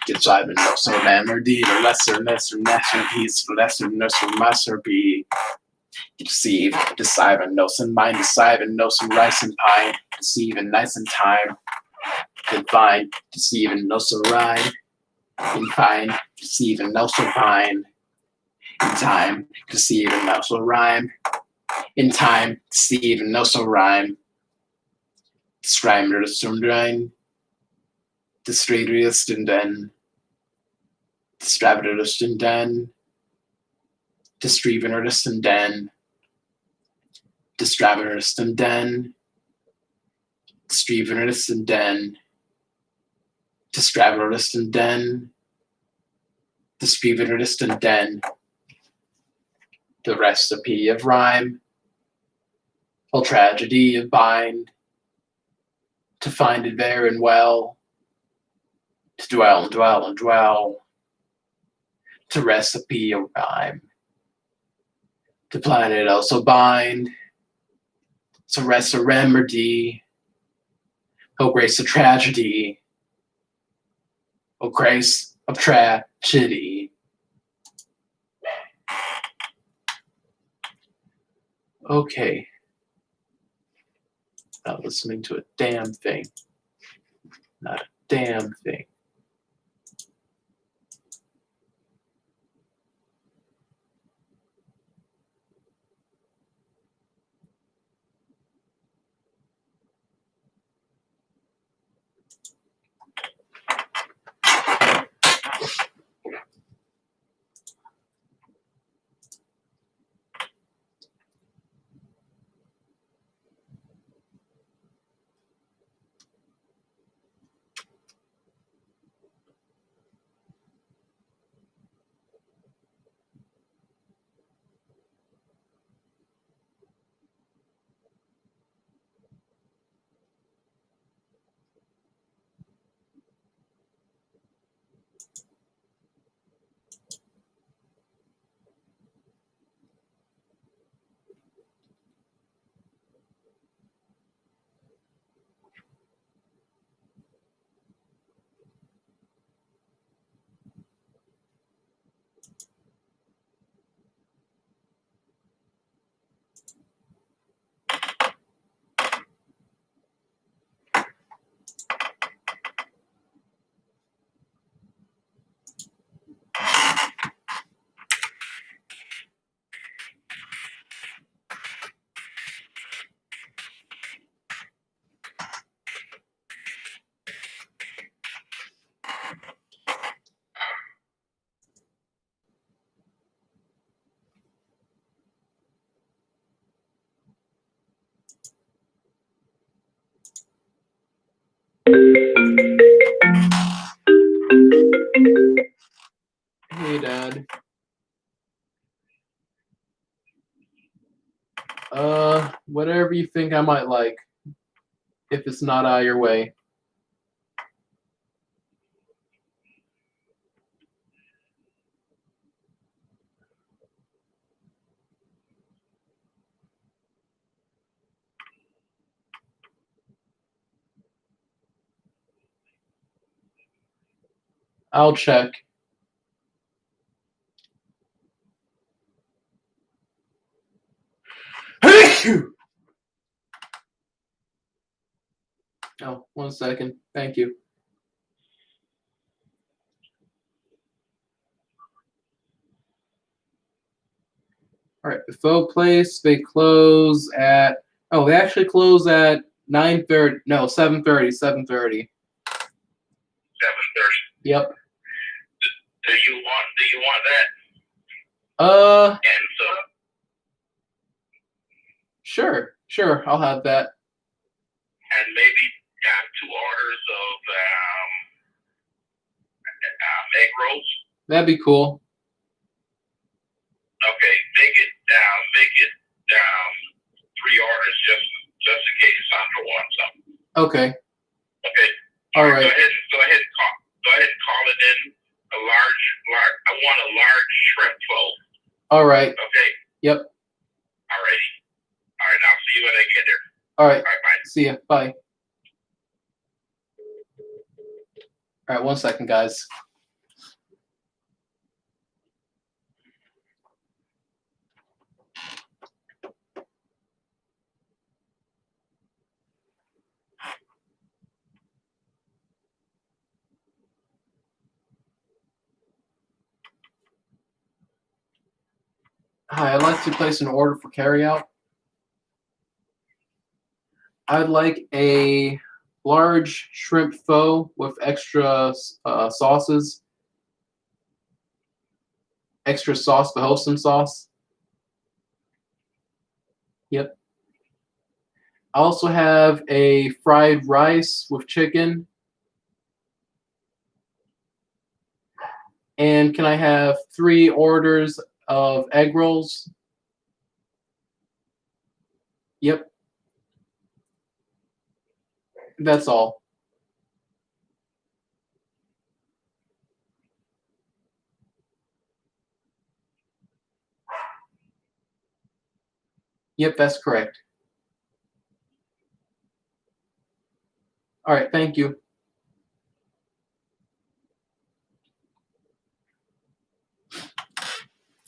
deciding no so remedy, the lesser piece, the lesser be. Deceive, deceive and no some mind, deceive and no some rice and pine, deceive and nice and time, confine, deceive and no so rhyme, in fine, deceive and no so pine, in time, deceive and no so rhyme, in time, deceive and no so rhyme, describe the sundrine, the straightest and then, distributist and then, distributorist and then, distributorist and then, distributorist and then, to Straverlisten Den, the Spiverlisten Den, the recipe of rhyme, all tragedy of bind, to find it there and well, to dwell and dwell and dwell, to recipe of rhyme, to planet also bind, to rest a remedy, oh grace of tragedy, oh grace of tragedy. Okay. Not listening to a damn thing. Not a damn thing. Hey, Dad. Whatever you think I might like, if it's not out of your way. I'll check. Oh, 1 second. Thank you. All right, Buffalo Place, they close at, oh, they actually close at 9:30. No, 7:30. 7:30. 7:30. Yep. Do you want that? Uh, And so sure. I'll have that. and maybe 2 orders of egg rolls. That'd be cool. Okay, make it 3 orders just in case Sandra wants some. Okay. Okay. All right. Go ahead and call it in a large. I want a large shrimp bowl. All right. Okay. Yep. All right. I'll see you when I get there. All right. All right. Bye. See ya. Bye. All right, 1 second, guys. Hi, I'd like to place an order for carryout. I'd like a large shrimp pho with extra sauces. Extra sauce, the wholesome sauce. Yep. I also have a fried rice with chicken. And can I have 3 orders of egg rolls? Yep. That's all. Yep, that's correct. All right, thank you.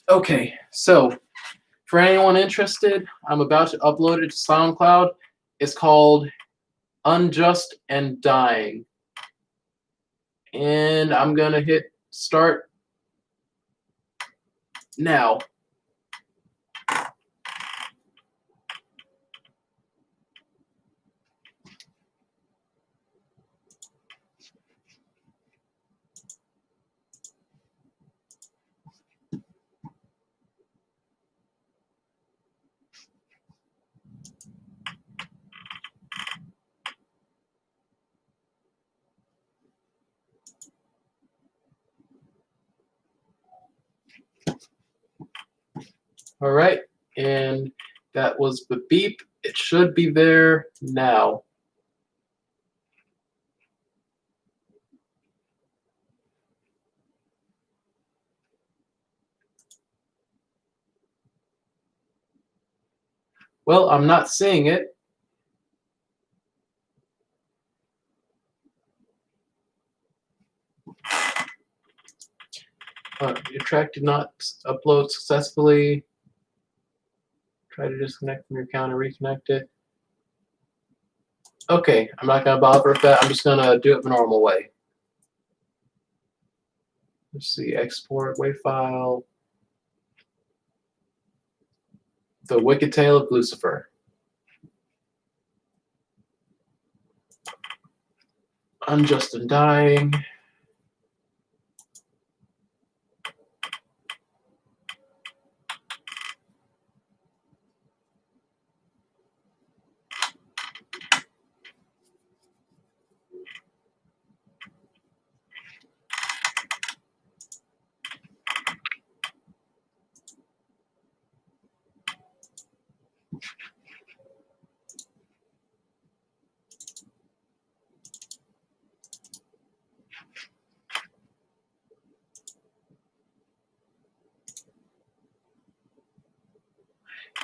Okay, so for anyone interested, I'm about to upload it to SoundCloud. It's called Unjust and Dying. And I'm going to hit start now. All right, and that was the beep. It should be there now. Well, I'm not seeing it. Your track did not upload successfully. Try to disconnect from your account and reconnect it. Okay, I'm not going to bother with that. I'm just going to do it the normal way. Let's see, export WAV file. The Wicked Tale of Lucifer. Unjust and Dying.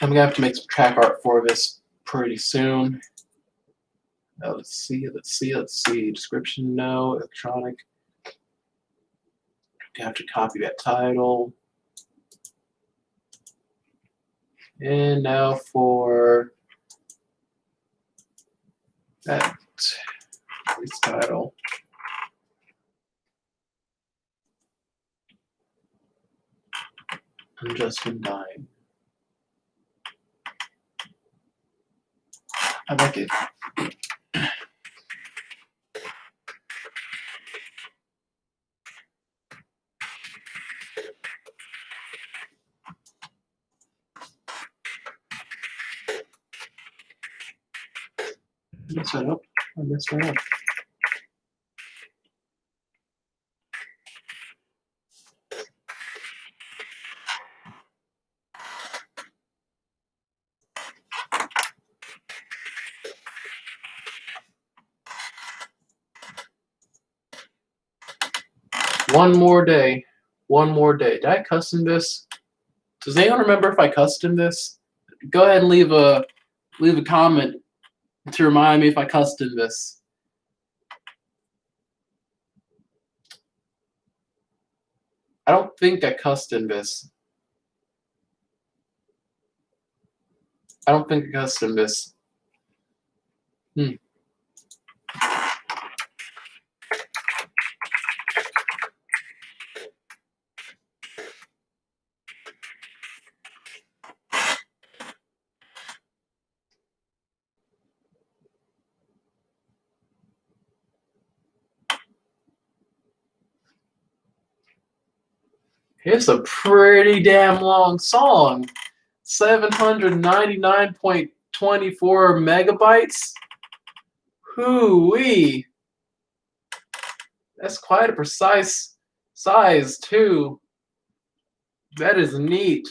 I'm gonna have to make some track art for this pretty soon. Let's see. Description, no. Electronic. I have to copy that title. And now for that title. Unjust and Dying. I like it. I messed that up. One more day. Did I custom this? Does anyone remember if I custom this? Go ahead and leave a comment to remind me if I custom this. I don't think I custom this. It's a pretty damn long song. 799.24 megabytes. Hoo-wee. That's quite a precise size too. That is neat.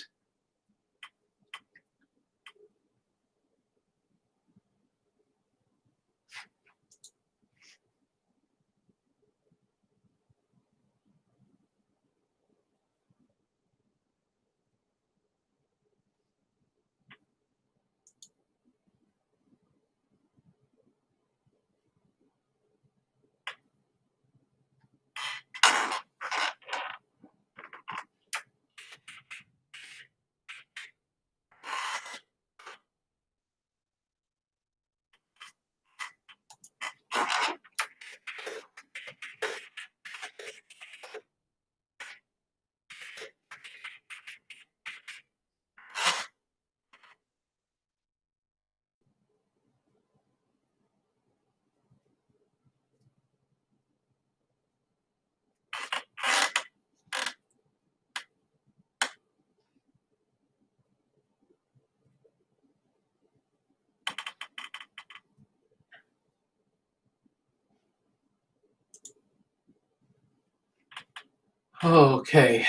Okay.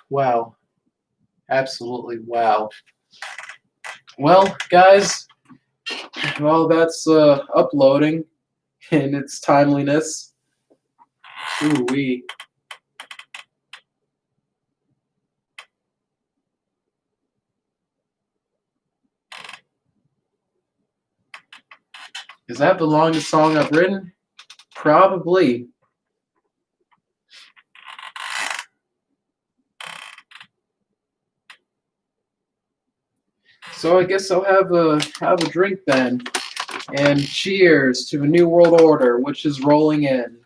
Wow. Absolutely wow. Well, guys, while that's uploading in its timeliness, ooh wee. Is that the longest song I've written? Probably. So I guess I'll have a drink then. And cheers to a new world order, which is rolling in.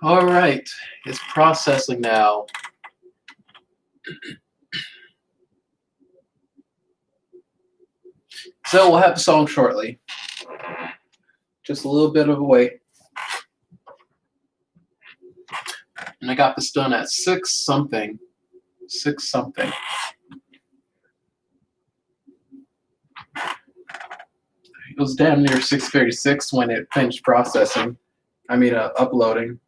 All right, it's processing now. So we'll have the song shortly. Just a little bit of a wait. And I got this done at 6 something. 6 something. It was damn near 6:36 when it finished processing. I mean, uploading.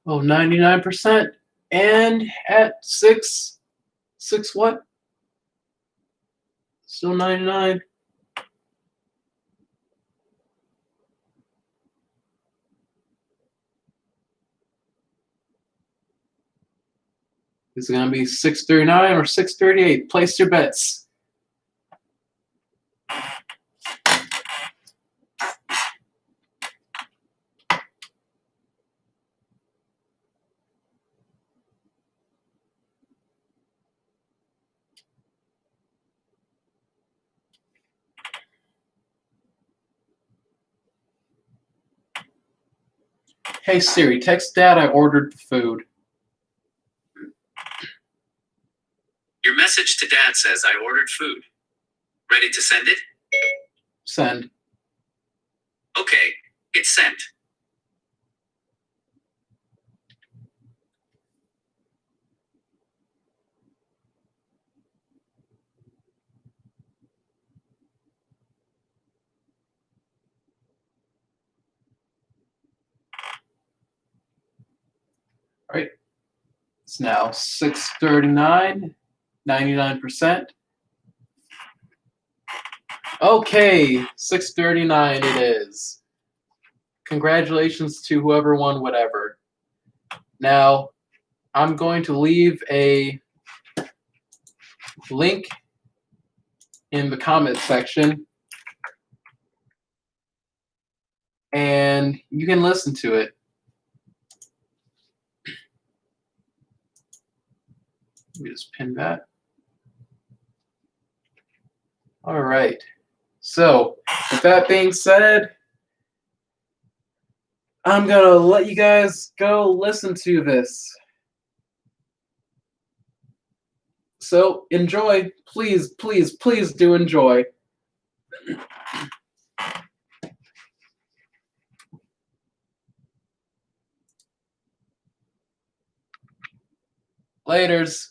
Oh, 99%. And at 6 what? Still 99. Is it going to be 639 or 638? Place your bets. Hey Siri, text Dad I ordered food. Your message to Dad says I ordered food. Ready to send it? Send. Okay, it's sent. All right. It's now 6:39, 99%. Okay, 6:39 it is. Congratulations to whoever won whatever. Now, I'm going to leave a link in the comment section, and you can listen to it. Let me just pin that. All right. So, with that being said, I'm going to let you guys go listen to this. So, enjoy. Please, please, please do enjoy. Laters.